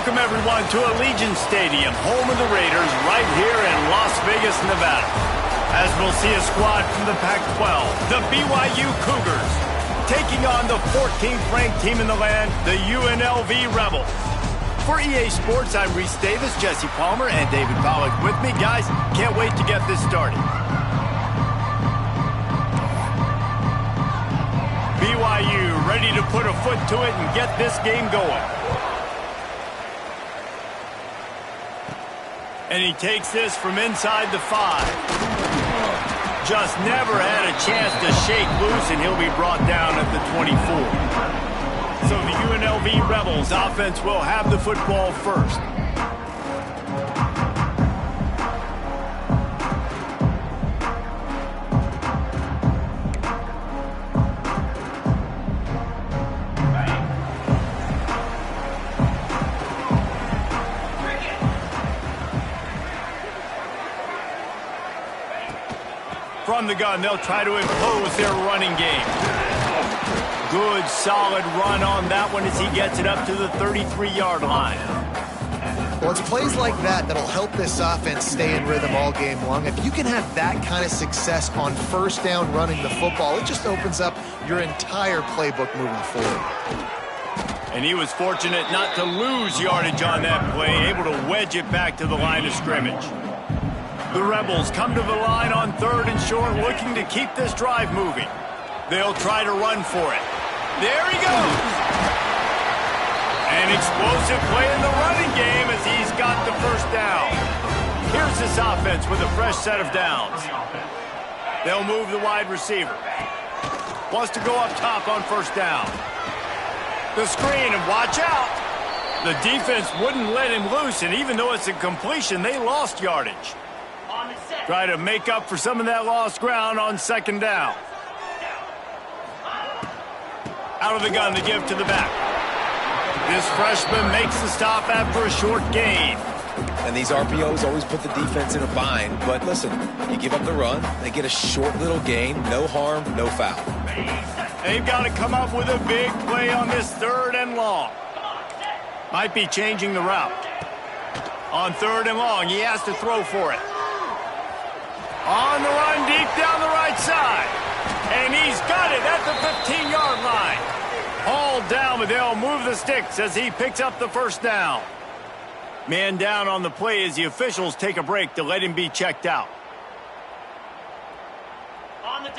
Welcome, everyone, to Allegiant Stadium, home of the Raiders, right here in Las Vegas, Nevada. As we'll see a squad from the Pac-12, the BYU Cougars, taking on the 14th-ranked team in the land, the UNLV Rebels. For EA Sports, I'm Reese Davis, Jesse Palmer, and David Pollack with me. Guys, can't wait to get this started. BYU ready to put a foot to it and get this game going. And he takes this from inside the 5. Just never had a chance to shake loose, and he'll be brought down at the 24. So the UNLV Rebels offense will have the football first. From the gun, they'll try to impose their running game. Good, solid run on that one as he gets it up to the 33-yard line. Well, it's plays like that that'll help this offense stay in rhythm all game long. If you can have that kind of success on first down running the football, it just opens up your entire playbook moving forward. And he was fortunate not to lose yardage on that play, able to wedge it back to the line of scrimmage. The Rebels come to the line on 3rd and short, looking to keep this drive moving. They'll try to run for it. There he goes! An explosive play in the running game as he's got the first down. Here's this offense with a fresh set of downs. They'll move the wide receiver. Wants to go up top on first down. The screen, and watch out! The defense wouldn't let him loose, and even though it's a completion, they lost yardage. Try to make up for some of that lost ground on 2nd down. Out of the gun to give to the back. This freshman makes the stop after a short gain. And these RPOs always put the defense in a bind. But listen, you give up the run, they get a short little gain, no harm, no foul. They've got to come up with a big play on this 3rd and long. Might be changing the route. On 3rd and long, he has to throw for it. On the run, deep down the right side. And he's got it at the 15-yard line. Hauled down, but they'll move the sticks as he picks up the first down. Man down on the play as the officials take a break to let him be checked out.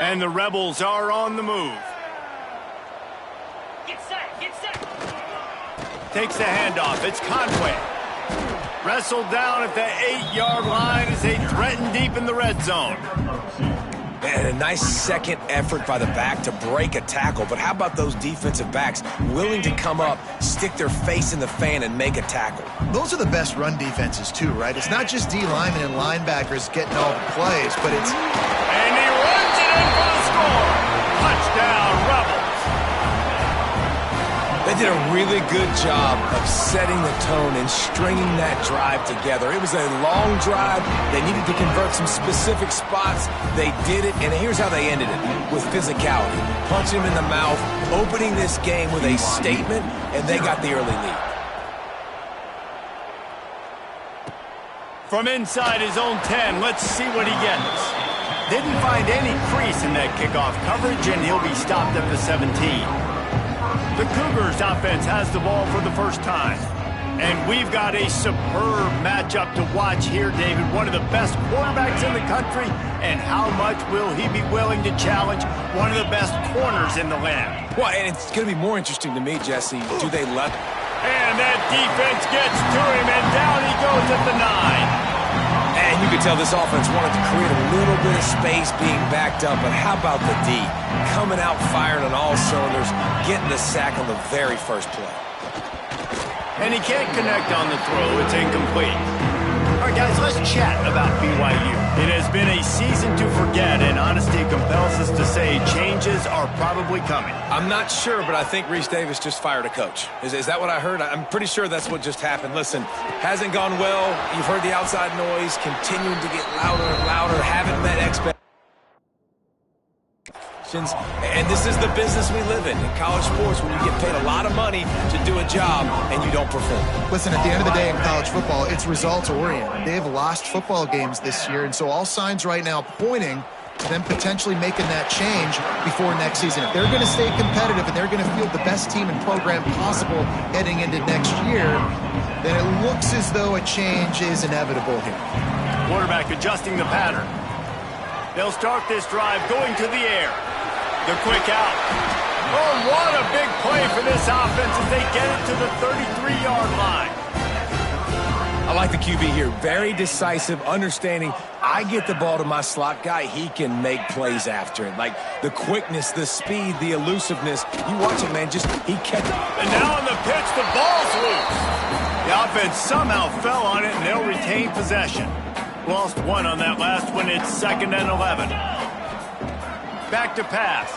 And the Rebels are on the move. Get set, get set. Takes the handoff. It's Conway. Wrestled down at the 8-yard line as they threaten deep in the red zone. And a nice second effort by the back to break a tackle. But how about those defensive backs willing to come up, stick their face in the fan, and make a tackle? Those are the best run defenses, too, right? It's not just D linemen and linebackers getting all the plays, but it's... And he runs it in for the score. Touchdown, Rebels. They did a really good job of setting the tone and stringing that drive together. It was a long drive. They needed to convert some specific spots. They did it, and here's how they ended it, with physicality. Punching him in the mouth, opening this game with a statement, and they got the early lead. From inside his own 10, let's see what he gets. Didn't find any crease in that kickoff coverage, and he'll be stopped at the 17. The Cougars offense has the ball for the first time. And we've got a superb matchup to watch here, David. One of the best quarterbacks in the country. And how much will he be willing to challenge one of the best corners in the land? Well, and it's going to be more interesting to me, Jesse. Do they let... And that defense gets to him, and down he goes at the 9. And you could tell this offense wanted to create a little bit of space being backed up, but how about the D? Coming out firing on all cylinders, getting the sack on the very first play. And he can't connect on the throw. It's incomplete. All right, guys, let's chat about BYU. It has been a season to forget, and honesty compels us to say changes are probably coming. I'm not sure, but I think Reese Davis just fired a coach. Is that what I heard? I'm pretty sure that's what just happened. Listen, hasn't gone well. You've heard the outside noise, continuing to get louder and louder, haven't met expectations. questions. And this is the business we live in college sports, where you get paid a lot of money to do a job and you don't perform. Listen, at the end of the day in college football, it's results-oriented. They've lost football games this year, and so all signs right now pointing to them potentially making that change before next season. If they're going to stay competitive and they're going to field the best team and program possible heading into next year, then it looks as though a change is inevitable here. Quarterback adjusting the pattern. They'll start this drive going to the air. The quick out. Oh, what a big play for this offense as they get it to the 33-yard line. I like the QB here. Very decisive, understanding I get the ball to my slot guy, he can make plays after it. Like the quickness, the speed, the elusiveness. You watch it, man, he kept it. And now on the pitch, the ball's loose. The offense somehow fell on it, and they'll retain possession. Lost one on that last one. It's 2nd and 11. Back to pass.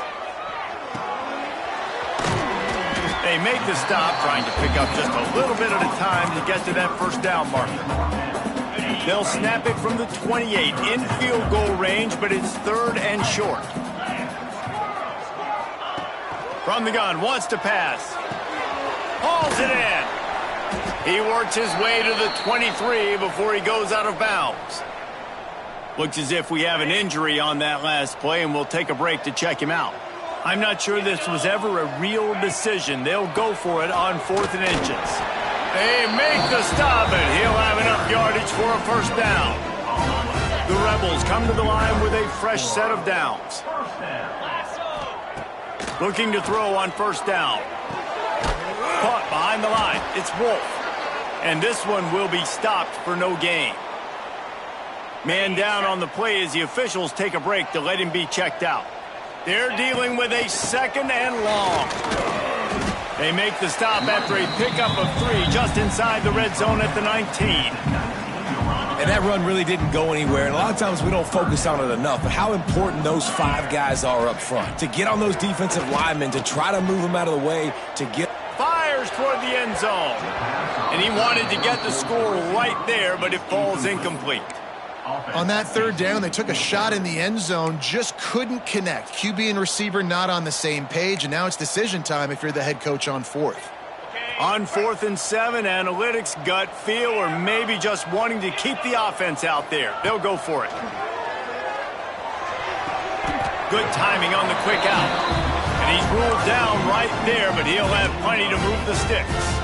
They make the stop, trying to pick up just a little bit at a time to get to that first down marker. They'll snap it from the 28 in field goal range, but it's 3rd and short. From the gun, wants to pass. Hauls it in. He works his way to the 23 before he goes out of bounds. Looks as if we have an injury on that last play, and we'll take a break to check him out. I'm not sure this was ever a real decision. They'll go for it on 4th and inches. They make the stop, and he'll have enough yardage for a first down. The Rebels come to the line with a fresh set of downs. Looking to throw on first down. Caught behind the line. It's Wolf. And this one will be stopped for no gain. Man down on the play as the officials take a break to let him be checked out. They're dealing with a 2nd and long. They make the stop after a pickup of 3 just inside the red zone at the 19. And that run really didn't go anywhere. And a lot of times we don't focus on it enough. But how important those 5 guys are up front. To get on those defensive linemen, to try to move them out of the way, to get... Fires toward the end zone. And he wanted to get the score right there, but it falls incomplete. On that 3rd down, they took a shot in the end zone, just couldn't connect. QB and receiver not on the same page, and now it's decision time if you're the head coach on 4th. On 4th and 7, analytics, gut feel, or maybe just wanting to keep the offense out there. They'll go for it. Good timing on the quick out. And he's ruled down right there, but he'll have plenty to move the sticks.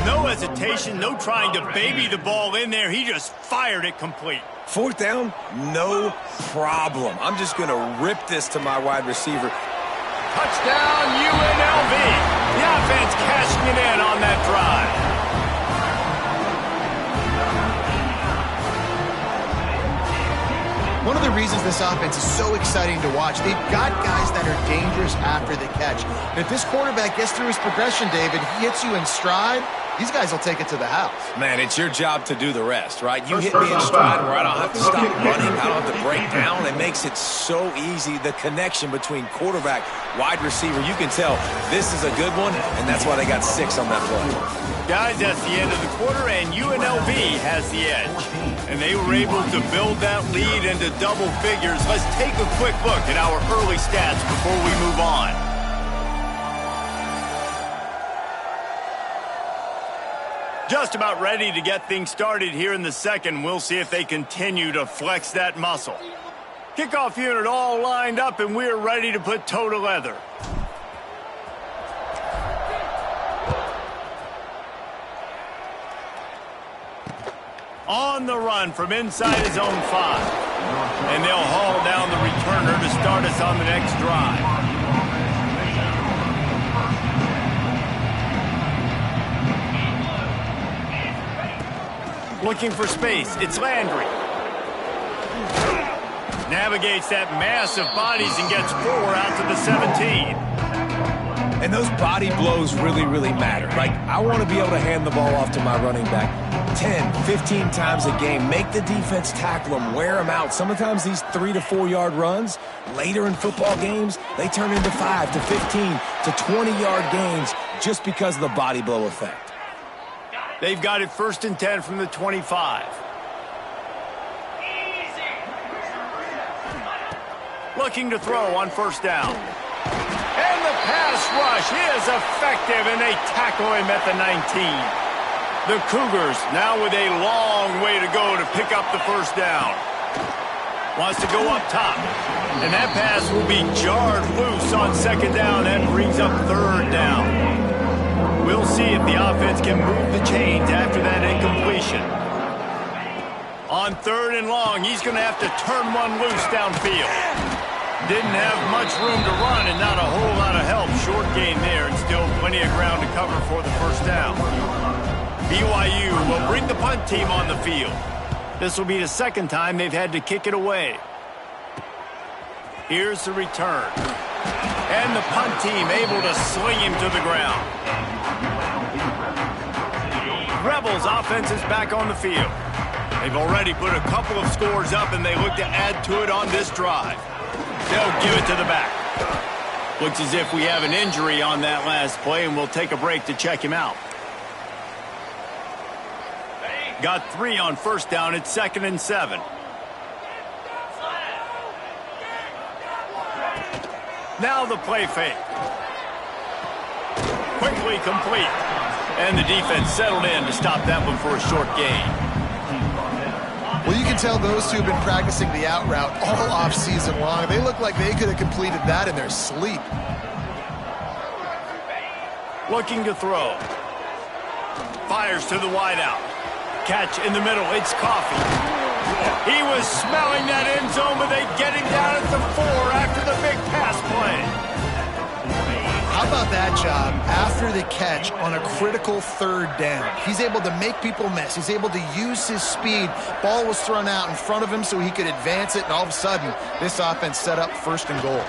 No hesitation, no trying to baby the ball in there. He just fired it complete. 4th down, no problem. I'm just going to rip this to my wide receiver. Touchdown, UNLV. The offense cashing it in on that drive. One of the reasons this offense is so exciting to watch, they've got guys that are dangerous after the catch. And if this quarterback gets through his progression, David, he hits you in stride, these guys will take it to the house. Man, it's your job to do the rest, right? You hit me in stride where I don't have to stop running, I don't have to break down. It makes it so easy, the connection between quarterback, wide receiver. You can tell this is a good one, and that's why they got 6 on that play. Guys, that's the end of the quarter, and UNLV has the edge. And they were able to build that lead into double figures. Let's take a quick look at our early stats before we move on. Just about ready to get things started here in the second. We'll see if they continue to flex that muscle. Kickoff unit all lined up, and we're ready to put toe to leather. On the run from inside his own 5. And they'll haul down the returner to start us on the next drive. Looking for space. It's Landry. Navigates that mass of bodies and gets 4 out to the 17. And those body blows really, really matter. Like, I want to be able to hand the ball off to my running back 10, 15 times a game. Make the defense tackle them, wear them out. Sometimes these 3 to 4 yard runs, later in football games, they turn into 5 to 15 to 20-yard gains just because of the body blow effect. They've got it 1st and 10 from the 25. Looking to throw on first down. And the pass rush is effective, and they tackle him at the 19. The Cougars now with a long way to go to pick up the first down. Wants to go up top. And that pass will be jarred loose on second down and brings up third down. We'll see if the offense can move the chains after that incompletion. On third and long, he's going to have to turn one loose downfield. Didn't have much room to run and not a whole lot of help. Short gain there and still plenty of ground to cover for the first down. BYU will bring the punt team on the field. This will be the second time they've had to kick it away. Here's the return. And the punt team able to sling him to the ground. Rebels offense is back on the field. They've already put a couple of scores up, and they look to add to it on this drive. They'll give it to the back. Looks as if we have an injury on that last play, and we'll take a break to check him out. Got 3 on first down. It's 2nd and 7. Now the play fake. Quickly complete. And the defense settled in to stop that one for a short gain. Well, you can tell those two have been practicing the out route all off-season long. They look like they could have completed that in their sleep. Looking to throw. Fires to the wideout. Catch in the middle. It's Coffee. He was smelling that end zone, but they get him down at the 4 after the big pass play. How about that job after the catch on a critical third down? He's able to make people miss. He's able to use his speed. Ball was thrown out in front of him so he could advance it, and all of a sudden, this offense set up 1st and goal.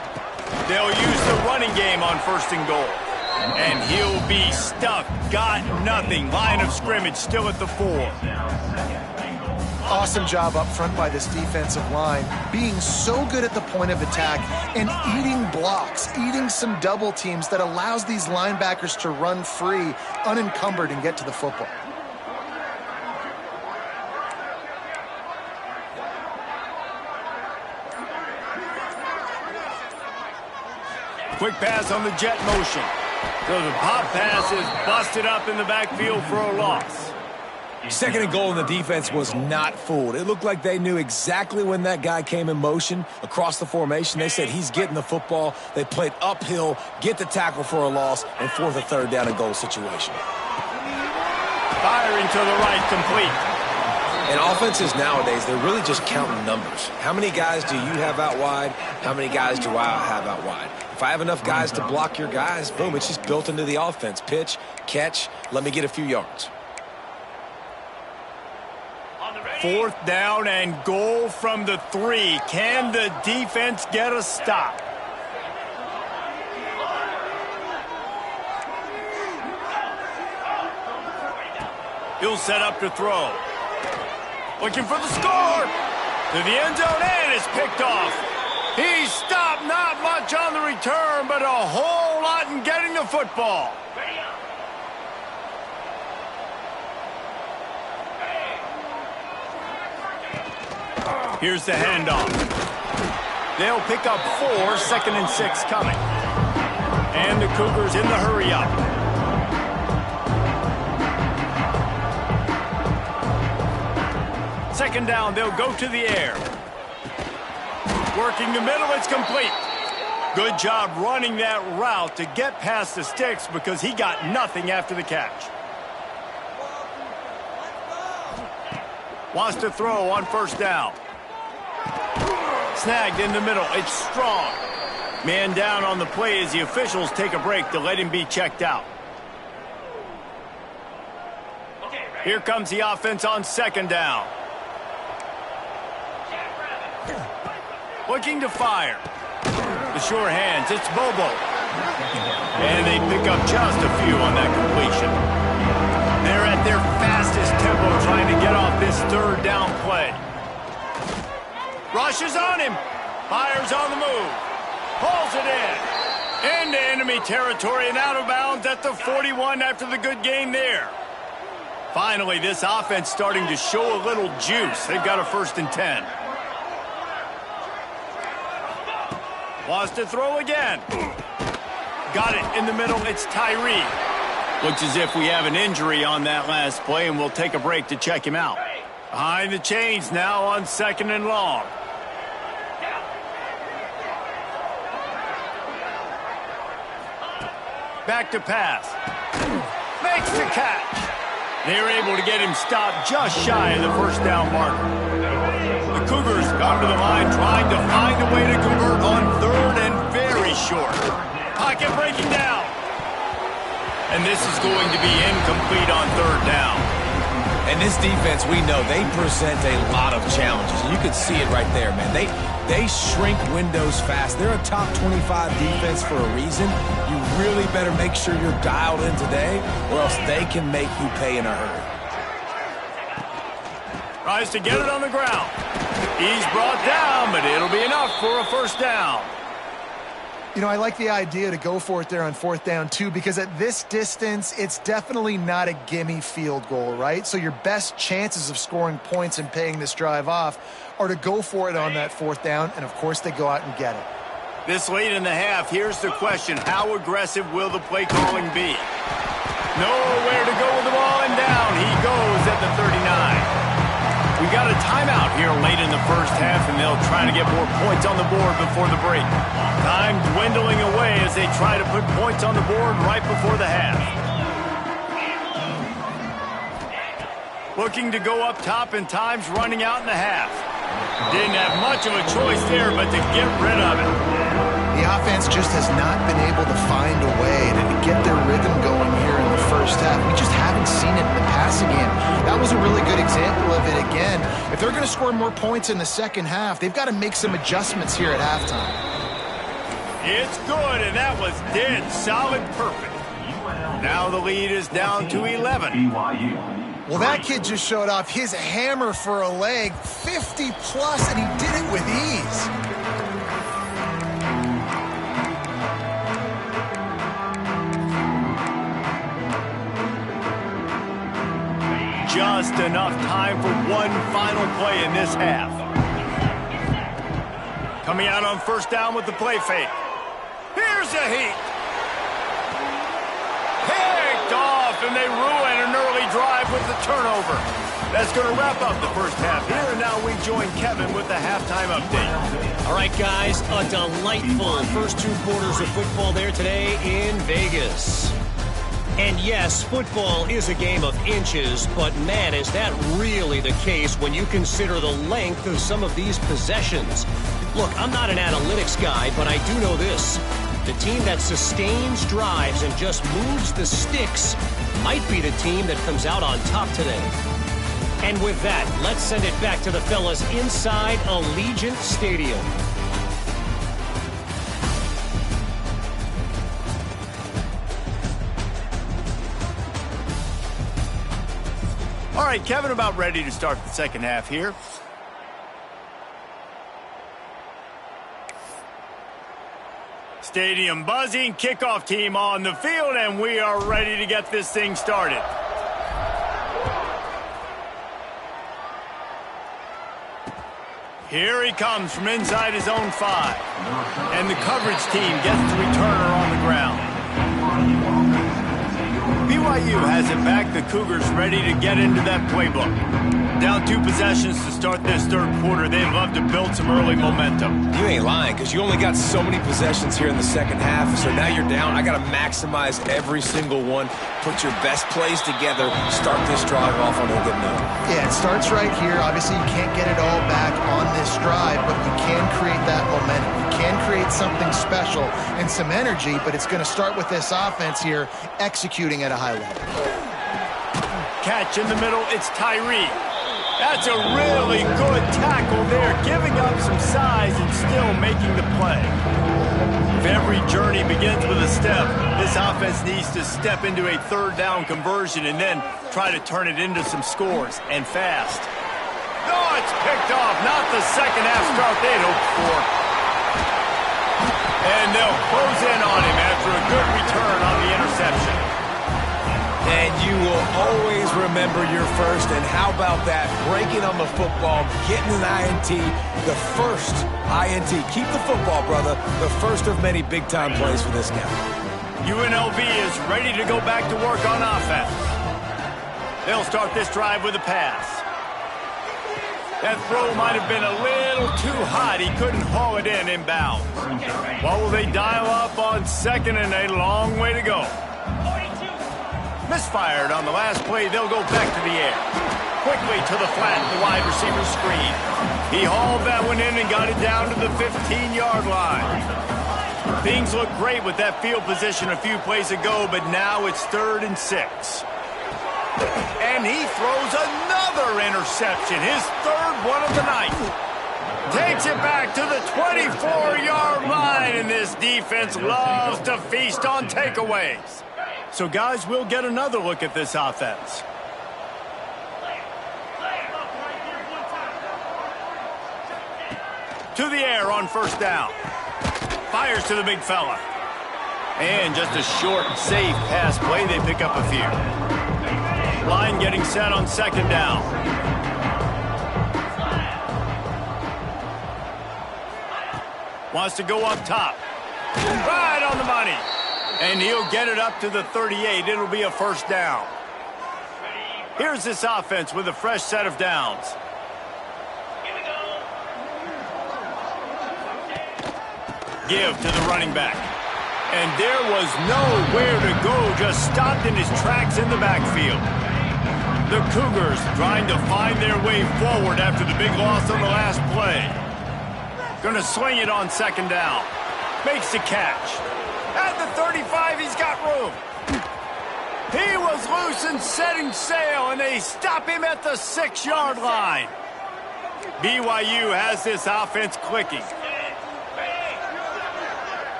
They'll use the running game on 1st and goal. And he'll be stuck. Got nothing. Line of scrimmage still at the 4. Awesome job up front by this defensive line, being so good at the point of attack and eating blocks, eating some double teams that allows these linebackers to run free, unencumbered, and get to the football. Quick pass on the jet motion. So the pop pass is busted up in the backfield for a loss. 2nd and goal, and the defense was not fooled. It looked like they knew exactly when that guy came in motion across the formation. They said he's getting the football. They played uphill, get the tackle for a loss, and force a 3rd down and goal situation. Firing to the right, complete. And offenses nowadays, they're really just counting numbers. How many guys do you have out wide? How many guys do I have out wide? If I have enough guys to block your guys, boom, it's just built into the offense. Pitch, catch, let me get a few yards. 4th down and goal from the 3. Can the defense get a stop? He'll set up to throw. Looking for the score. To the end zone, and it's picked off. He stopped, not much on the return, but a whole lot in getting the football. Here's the handoff. They'll pick up 4, 2nd and 6 coming. And the Cougars in the hurry up. Second down, they'll go to the air. Working the middle, it's complete. Good job running that route to get past the sticks because he got nothing after the catch. Wants to throw on first down. Snagged in the middle. It's Strong. Man down on the play as the officials take a break to let him be checked out. Here comes the offense on 2nd down. Looking to fire. The sure hands. It's Bobo. And they pick up just a few on that completion. They're at their fastest tempo trying to get off this 3rd down play. Rushes on him. Fires on the move. Pulls it in. Into enemy territory and out of bounds at the 41 after the good game there. Finally, this offense starting to show a little juice. They've got a 1st and 10. Wants to throw again. Got it in the middle. It's Tyree. Looks as if we have an injury on that last play, and we'll take a break to check him out. Behind the chains now on 2nd and long. Back to pass. Makes the catch. They're able to get him stopped just shy of the first down marker. The Cougars come to the line trying to find a way to convert on 3rd and very short. Pocket breaking down. And this is going to be incomplete on 3rd down. And this defense, we know, they present a lot of challenges. You can see it right there, man. They shrink windows fast. They're a top 25 defense for a reason. You really better make sure you're dialed in today, or else they can make you pay in a hurry. Tries to get it on the ground. He's brought down, but it'll be enough for a first down. You know, I like the idea to go for it there on 4th down, too, because at this distance, it's definitely not a gimme field goal, right? So your best chances of scoring points and paying this drive off are to go for it on that 4th down, and, of course, they go out and get it. This late in the half, here's the question. How aggressive will the play calling be? Nowhere to go with the ball, and down he goes at the 39. We got a timeout here late in the first half, and they'll try to get more points on the board before the break. Time dwindling away as they try to put points on the board right before the half. Looking to go up top, and time's running out in the half. Didn't have much of a choice there but to get rid of it. The offense just has not been able to find a way to get their rhythm going here in the first half. We just haven't seen it in the passing game. That was a really good example of it again. If they're going to score more points in the second half, they've got to make some adjustments here at halftime. It's good, and that was dead solid perfect. Now the lead is down to 11. Well, that kid just showed off his hammer for a leg, 50-plus, and he did it with ease. Just enough time for one final play in this half. Coming out on 1st down with the play fake. Here's a heat. Picked off, and they ruin an early drive with the turnover. That's going to wrap up the first half here, and now we join Kevin with the halftime update. All right, guys, a delightful first 2 quarters of football there today in Vegas. And yes, football is a game of inches, but man, is that really the case when you consider the length of some of these possessions. Look, I'm not an analytics guy, but I do know this. The team that sustains drives and just moves the sticks might be the team that comes out on top today. And with that, let's send it back to the fellas inside Allegiant Stadium. All right, Kevin, about ready to start the second half here. Stadium buzzing, kickoff team on the field, and we are ready to get this thing started. Here he comes from inside his own 5. And the coverage team gets the returner on the ground. BYU has it back. The Cougars ready to get into that playbook. Down 2 possessions to start this 3rd quarter. They'd love to build some early momentum. You ain't lying, because you only got so many possessions here in the second half, so now you're down. I got to maximize every single one, put your best plays together, start this drive off on a good note. Yeah, it starts right here. Obviously, you can't get it all back on this drive, but you can create that momentum. You can create something special and some energy, but it's going to start with this offense here executing at a high level. Catch in the middle, it's Tyree. That's a really good tackle there, giving up some size and still making the play. If every journey begins with a step, this offense needs to step into a 3rd down conversion and then try to turn it into some scores, and fast. Oh, it's picked off. Not the second half start they'd hoped for. And they'll close in on him after a good return on the interception. And you will always remember your first. And how about that? Breaking on the football, getting an INT, the first INT. Keep the football, brother. The first of many big-time plays for this guy. UNLV is ready to go back to work on offense. They'll start this drive with a pass. That throw might have been a little too hot. He couldn't haul it in inbounds. What will they dial up on second and a long way to go? Misfired on the last play. They'll go back to the air. Quickly to the flat, the wide receiver screen. He hauled that one in and got it down to the 15-yard line. Things look great with that field position a few plays ago, but now it's 3rd and 6. And he throws another interception, his 3rd one of the night. Takes it back to the 24-yard line, and this defense loves to feast on takeaways. So, guys, we'll get another look at this offense. To the air on first down. Fires to the big fella. And just a short, safe pass play. They pick up a few. Line getting set on second down. Wants to go up top. Right on the money. And he'll get it up to the 38. It'll be a first down. Here's this offense with a fresh set of downs. Give to the running back. And there was nowhere to go, just stopped in his tracks in the backfield. The Cougars trying to find their way forward after the big loss on the last play. Gonna swing it on second down. Makes the catch. At the 35, he's got room. He was loose and setting sail, and they stop him at the 6-yard line. BYU has this offense clicking.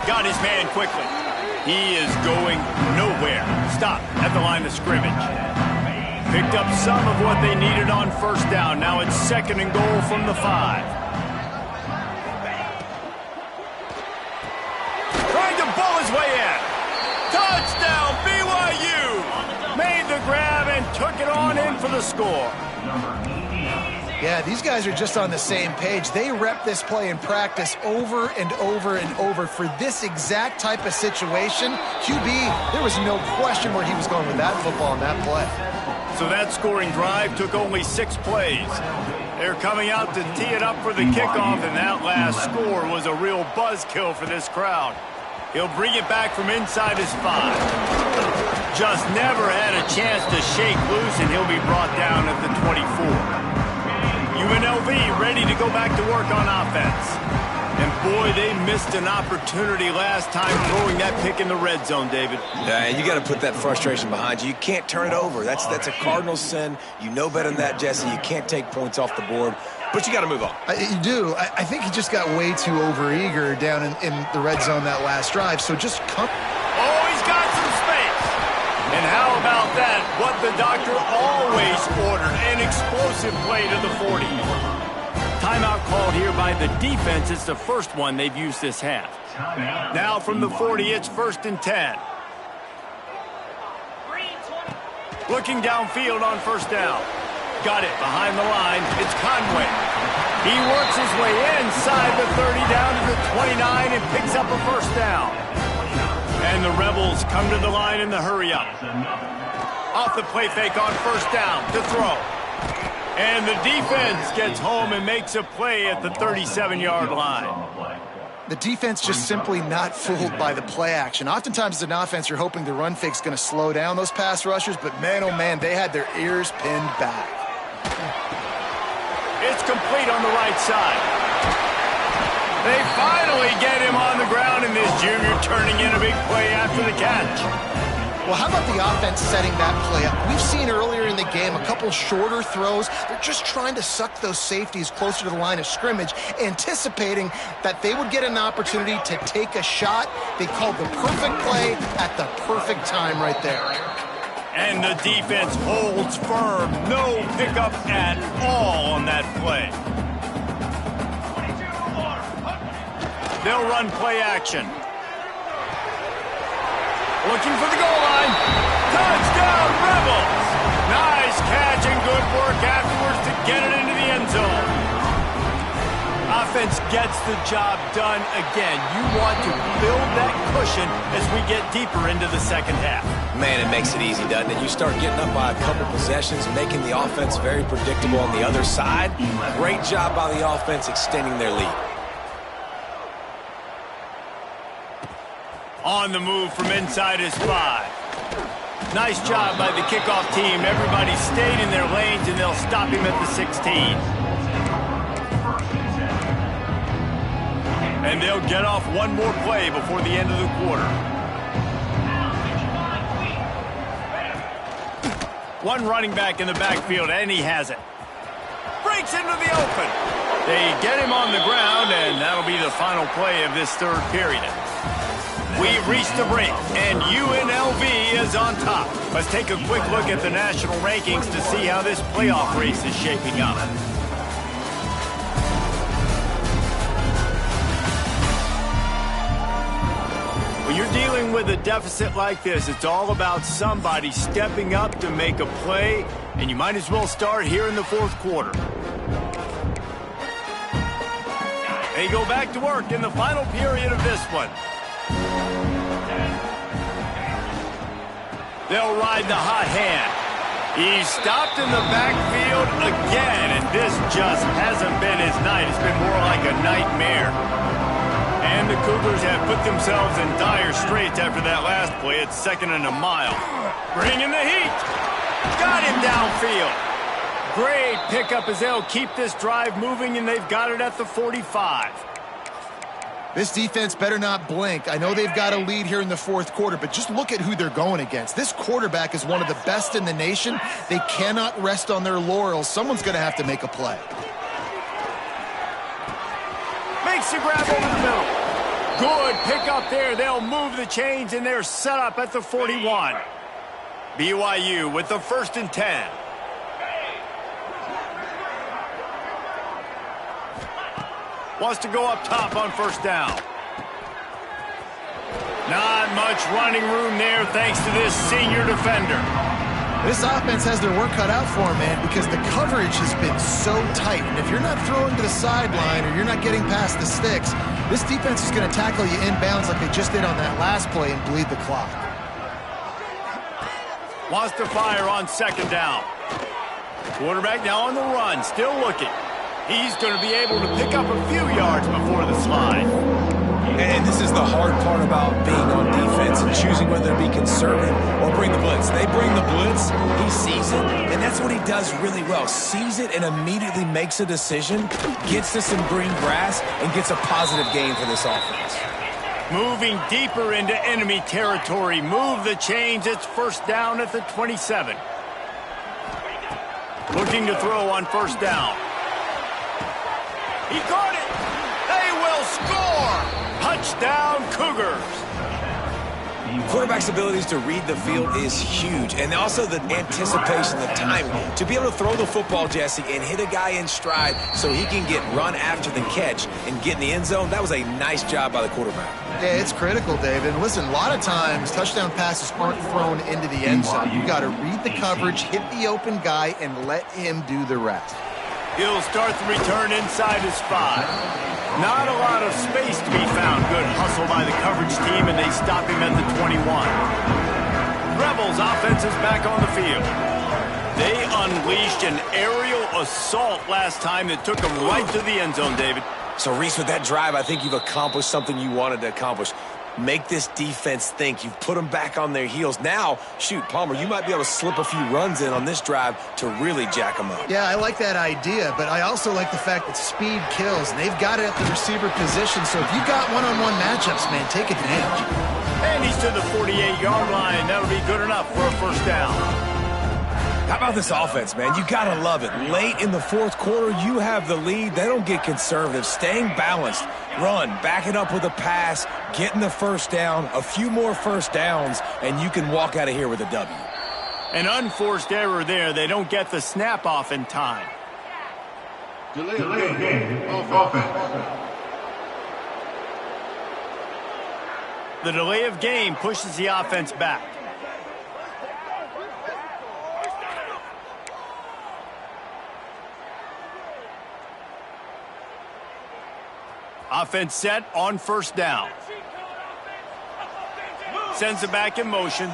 Got his man quickly. He is going nowhere. Stop at the line of scrimmage. Picked up some of what they needed on first down. Now it's 2nd and goal from the 5. Trying to bull his way in. Touchdown, BYU! Made the grab and took it on in for the score. Yeah, these guys are just on the same page. They rep this play in practice over and over and over for this exact type of situation. QB, there was no question where he was going with that football on that play. So that scoring drive took only 6 plays. They're coming out to tee it up for the kickoff, and that last score was a real buzzkill for this crowd. He'll bring it back from inside his 5. Just never had a chance to shake loose, and he'll be brought down at the 24. UNLV ready to go back to work on offense. And boy, they missed an opportunity last time throwing that pick in the red zone, David. Yeah, you got to put that frustration behind you. You can't turn it over. That's a cardinal sin. You know better than that, Jesse. You can't take points off the board. But you got to move on. You do. I think he just got way too overeager down in the red zone that last drive. So just come. Oh, he's got some space. And how about that? What the doctor always ordered, an explosive play to the 40. Timeout called here by the defense. It's the first one they've used this half. Now from the 40, it's 1st and 10. Looking downfield on first down. Got it behind the line. It's Conway. He works his way inside the 30 down to the 29 and picks up a first down. And the Rebels come to the line in the hurry-up. Off the play fake on first down to throw. And the defense gets home and makes a play at the 37-yard line. The defense just simply not fooled by the play action. Oftentimes as an offense, you're hoping the run fake's going to slow down those pass rushers, but man, oh man, they had their ears pinned back. It's complete on the right side. They finally get him on the ground, and this junior turning in a big play after the catch. Well, how about the offense setting that play up? We've seen earlier in the game a couple shorter throws. They're just trying to suck those safeties closer to the line of scrimmage, anticipating that they would get an opportunity to take a shot. They called the perfect play at the perfect time right there. And the defense holds firm. No pickup at all on that play. They'll run play action. Looking for the goal line. Touchdown, Rebels! Nice catch and good work afterwards to get it into the end zone. Offense gets the job done again. You want to build that cushion as we get deeper into the second half. Man, it makes it easy, doesn't it? You start getting up by a couple possessions, making the offense very predictable on the other side. Great job by the offense extending their lead. On the move from inside his 5. Nice job by the kickoff team. Everybody stayed in their lanes, and they'll stop him at the 16. And they'll get off one more play before the end of the quarter. One running back in the backfield, and he has it. Breaks into the open. They get him on the ground, and that'll be the final play of this third period. We've reached the break, and UNLV is on top. Let's take a quick look at the national rankings to see how this playoff race is shaping up. When you're dealing with a deficit like this, it's all about somebody stepping up to make a play, and you might as well start here in the fourth quarter. They go back to work in the final period of this one. They'll ride the hot hand. He's stopped in the backfield again, and this just hasn't been his night. It's been more like a nightmare. And the Cougars have put themselves in dire straits after that last play. It's 2nd and a mile. Bringing the heat. Got him downfield. Great pickup as they'll keep this drive moving, and they've got it at the 45. This defense better not blink. I know they've got a lead here in the fourth quarter, but just look at who they're going against. This quarterback is one of the best in the nation. They cannot rest on their laurels. Someone's going to have to make a play. Makes the grab over the middle. Good pick up there. They'll move the chains, and they're set up at the 41. BYU with the 1st and 10. Wants to go up top on 1st down. Not much running room there thanks to this senior defender. This offense has their work cut out for them, man, because the coverage has been so tight. And if you're not throwing to the sideline or you're not getting past the sticks, this defense is going to tackle you inbounds like they just did on that last play and bleed the clock. Wants to fire on 2nd down. Quarterback now on the run, still looking. He's going to be able to pick up a few yards before the slide. And this is the hard part about being on defense and choosing whether to be conservative or bring the blitz. They bring the blitz, he sees it, and that's what he does really well. Sees it and immediately makes a decision, gets to some green grass, and gets a positive gain for this offense. Moving deeper into enemy territory. Move the chains. It's 1st down at the 27. Looking to throw on 1st down. He got it. They will score. Touchdown, Cougars. Quarterback's abilities to read the field is huge, and also the anticipation, the timing. To be able to throw the football, Jesse, and hit a guy in stride so he can get run after the catch and get in the end zone, that was a nice job by the quarterback. Yeah, it's critical, David. And listen, a lot of times touchdown passes aren't thrown into the end zone. You got to read the coverage, hit the open guy, and let him do the rest. He'll start the return inside his 5. Not a lot of space to be found. Good hustle by the coverage team, and they stop him at the 21. Rebels offense is back on the field. They unleashed an aerial assault last time that took them right to the end zone, David. So, Reese, with that drive, I think you've accomplished something you wanted to accomplish. Make this defense think. You've put them back on their heels. Now, shoot, Palmer, you might be able to slip a few runs in on this drive to really jack them up. Yeah, I like that idea, but I also like the fact that speed kills, and they've got it at the receiver position. So if you've got one-on-one matchups, man, take advantage. And he's to the 48-yard line. That'll be good enough for a 1st down. How about this offense, man? You got to love it. Late in the fourth quarter, you have the lead. They don't get conservative. Staying balanced. Run, back it up with a pass, getting the 1st down, a few more 1st downs, and you can walk out of here with a W. An unforced error there. They don't get the snap off in time. Delay game of offense. The delay of game pushes the offense back. Offense set on first down. Sends it back in motion.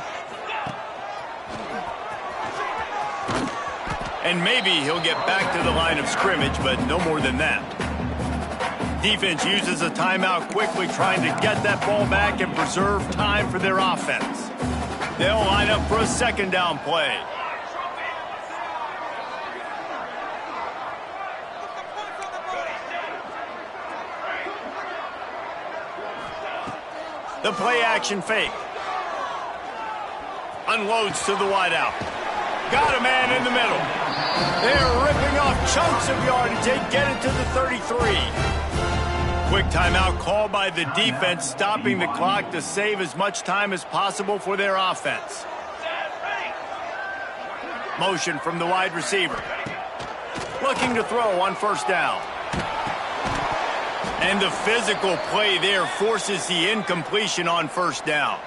And maybe he'll get back to the line of scrimmage, but no more than that. Defense uses a timeout quickly, trying to get that ball back and preserve time for their offense. They'll line up for a second down play. The play action fake. Unloads to the wideout. Got a man in the middle. They're ripping off chunks of yardage. They get it to the 33. Quick timeout called by the defense, stopping the clock to save as much time as possible for their offense. Motion from the wide receiver. Looking to throw on first down. And the physical play there forces the incompletion on first down.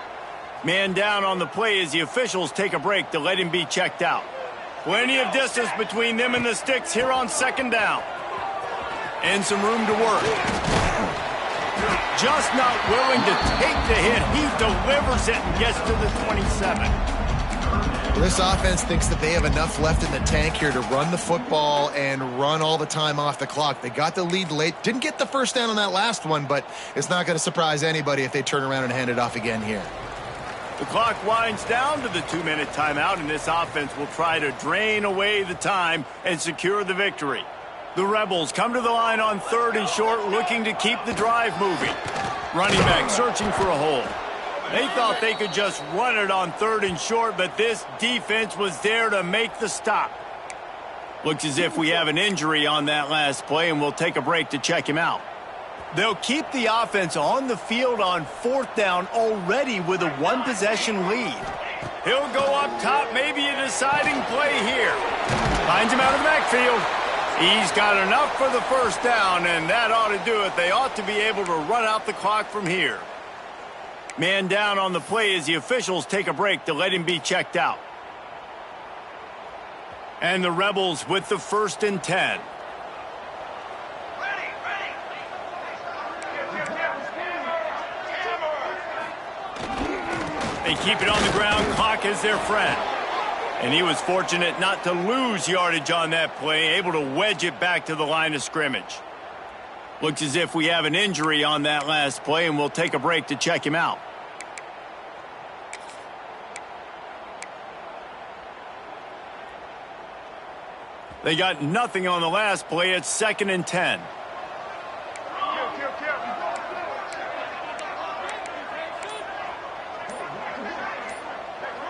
Man down on the play as the officials take a break to let him be checked out. Plenty of distance between them and the sticks here on second down. And some room to work. Just not willing to take the hit. He delivers it and gets to the 27. This offense thinks that they have enough left in the tank here to run the football and run all the time off the clock. They got the lead late. Didn't get the first down on that last one, but it's not going to surprise anybody if they turn around and hand it off again here. The clock winds down to the 2-minute timeout, and this offense will try to drain away the time and secure the victory. The Rebels come to the line on third and short, looking to keep the drive moving. Running back searching for a hole. They thought they could just run it on third and short, but this defense was there to make the stop. Looks as if we have an injury on that last play, and we'll take a break to check him out. They'll keep the offense on the field on fourth down already with a one-possession lead. He'll go up top, maybe a deciding play here. Finds him out of the backfield. He's got enough for the first down, and that ought to do it. They ought to be able to run out the clock from here. Man down on the play as the officials take a break to let him be checked out. And the Rebels with the 1st and 10. They keep it on the ground. Clock is their friend. And he was fortunate not to lose yardage on that play, able to wedge it back to the line of scrimmage. Looks as if we have an injury on that last play, and we'll take a break to check him out. They got nothing on the last play. It's 2nd and 10.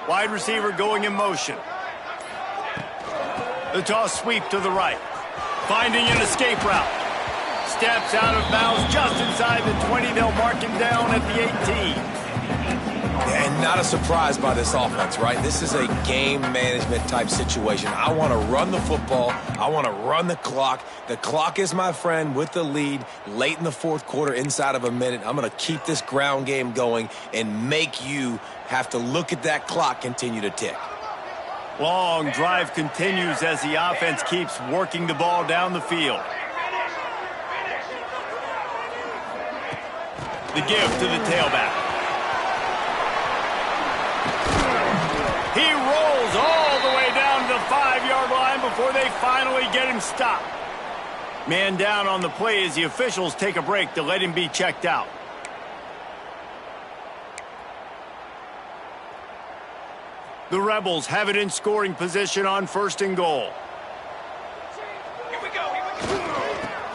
Wide receiver going in motion. The toss sweep to the right. Finding an escape route. Steps out of bounds just inside the 20. They'll mark him down at the 18. And not a surprise by this offense, right? This is a game management type situation. I want to run the football. I want to run the clock. The clock is my friend with the lead late in the fourth quarter, inside of a minute. I'm going to keep this ground game going and make you have to look at that clock continue to tick. Long drive continues as the offense keeps working the ball down the field. The give to the tailback. He rolls all the way down to the 5-yard line before they finally get him stopped. Man down on the play as the officials take a break to let him be checked out. The Rebels have it in scoring position on 1st and goal. Here we go.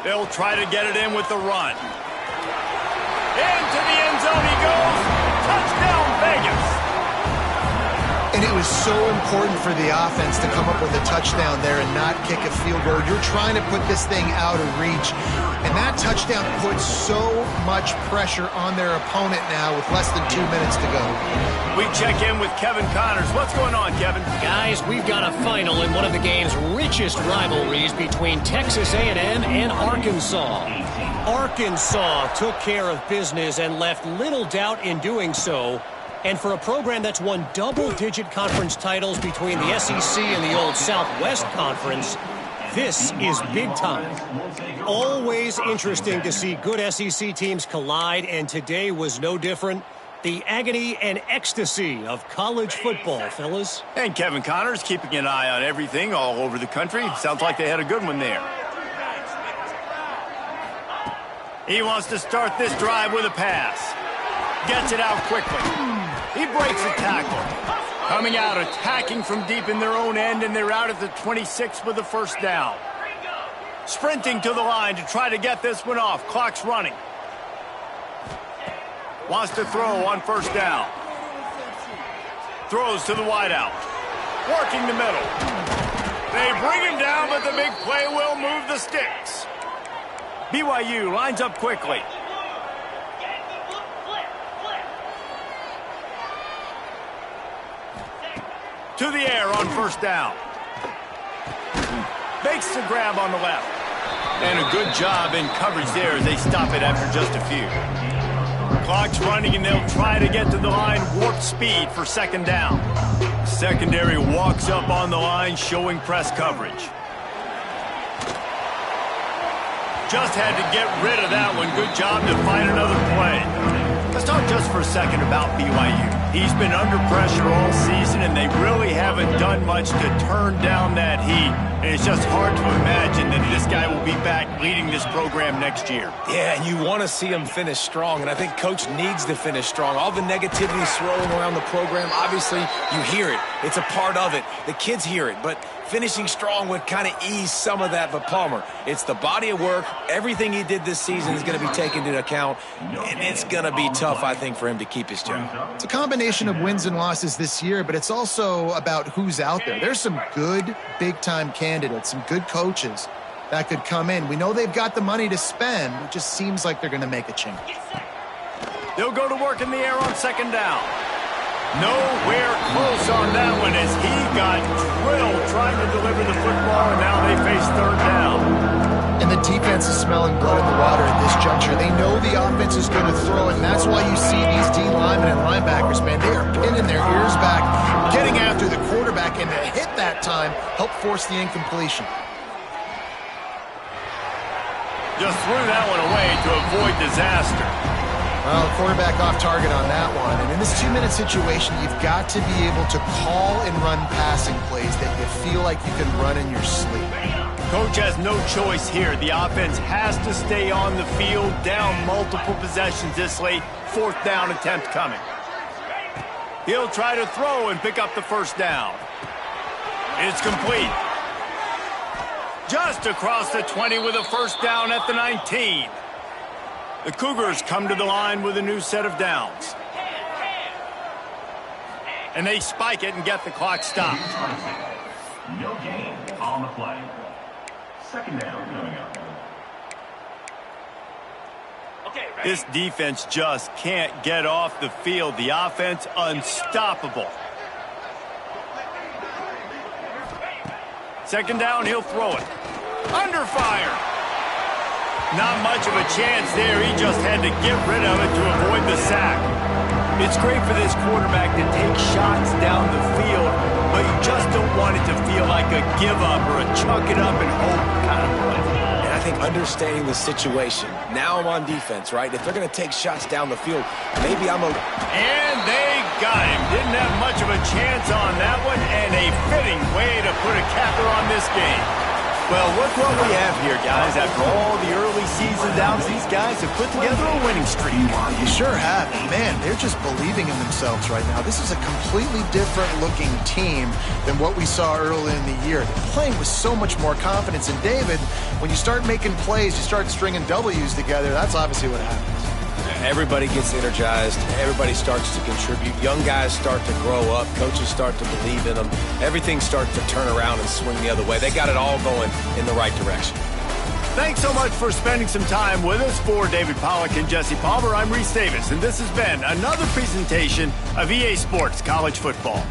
They'll try to get it in with the run. Into the end zone he goes. Touchdown, Vegas. And it was so important for the offense to come up with a touchdown there and not kick a field goal. You're trying to put this thing out of reach. And that touchdown puts so much pressure on their opponent now with less than 2 minutes to go. We check in with Kevin Connors. What's going on, Kevin? Guys, we've got a final in one of the game's richest rivalries between Texas A&M and Arkansas. Arkansas took care of business and left little doubt in doing so. And for a program that's won double-digit conference titles between the SEC and the old Southwest Conference, this is big time. Always interesting to see good SEC teams collide, and today was no different. The agony and ecstasy of college football, fellas. And Kevin Connors keeping an eye on everything all over the country. Sounds like they had a good one there. He wants to start this drive with a pass. Gets it out quickly. He breaks a tackle. Coming out, attacking from deep in their own end, and they're out at the 26 with the first down. Sprinting to the line to try to get this one off. Clock's running. Wants to throw on first down. Throws to the wideout. Working the middle. They bring him down, but the big play will move the sticks. BYU lines up quickly. To the air on first down. Makes the grab on the left. And a good job in coverage there as they stop it after just a few. Clock's running, and they'll try to get to the line warp speed for second down. Secondary walks up on the line, showing press coverage. Just had to get rid of that one. Good job to find another play. Let's talk just for a second about BYU. He's been under pressure all season, and they really haven't done much to turn down that heat. And it's just hard to imagine that this guy will be back leading this program next year. Yeah, and you want to see him finish strong, and I think Coach needs to finish strong. All the negativity swirling around the program, obviously, you hear it. It's a part of it. The kids hear it, but finishing strong would kind of ease some of that. But Palmer, it's the body of work. Everything he did this season is going to be taken into account, and it's going to be tough, I think, for him to keep his job. It's a combination of wins and losses this year, but it's also about who's out there. There's some good big-time candidates, some good coaches that could come in. We know they've got the money to spend. It just seems like they're going to make a change. They'll go to work in the air on second down. Nowhere close on that one as he got drilled trying to deliver the football, and now they face third down. And the defense is smelling blood in the water at this juncture. They know the offense is going to throw it, and that's why you see these D linemen and linebackers, man, they are pinning their ears back, getting after the quarterback, and the hit that time helped force the incompletion. Just threw that one away to avoid disaster. Well, quarterback off target on that one. And in this 2-minute situation, you've got to be able to call and run passing plays that you feel like you can run in your sleep. Coach has no choice here. The offense has to stay on the field, down multiple possessions this late. Fourth down attempt coming. He'll try to throw and pick up the first down. It's complete. Just across the 20 with a first down at the 19. The Cougars come to the line with a new set of downs. And they spike it and get the clock stopped. No gain on the play. Second down coming up. This defense just can't get off the field. The offense unstoppable. Second down, he'll throw it. Under fire. Not much of a chance there. He just had to get rid of it to avoid the sack. It's great for this quarterback to take shots down the field, but you just don't want it to feel like a give-up or a chuck it up and hope kind of play. And I think understanding the situation. Now I'm on defense, right? If they're going to take shots down the field, maybe I'm a... And they got him. Didn't have much of a chance on that one, and a fitting way to put a capper on this game. Well, look what we have here, guys. After all the early season downs, these guys have put together a winning streak. You sure have. Man, they're just believing in themselves right now. This is a completely different-looking team than what we saw early in the year. They're playing with so much more confidence. And, David, when you start making plays, you start stringing W's together, that's obviously what happens. Everybody gets energized. Everybody starts to contribute. Young guys start to grow up. Coaches start to believe in them. Everything starts to turn around and swing the other way. They got it all going in the right direction. Thanks so much for spending some time with us. For David Pollack and Jesse Palmer, I'm Reese Davis, and this has been another presentation of EA Sports College Football.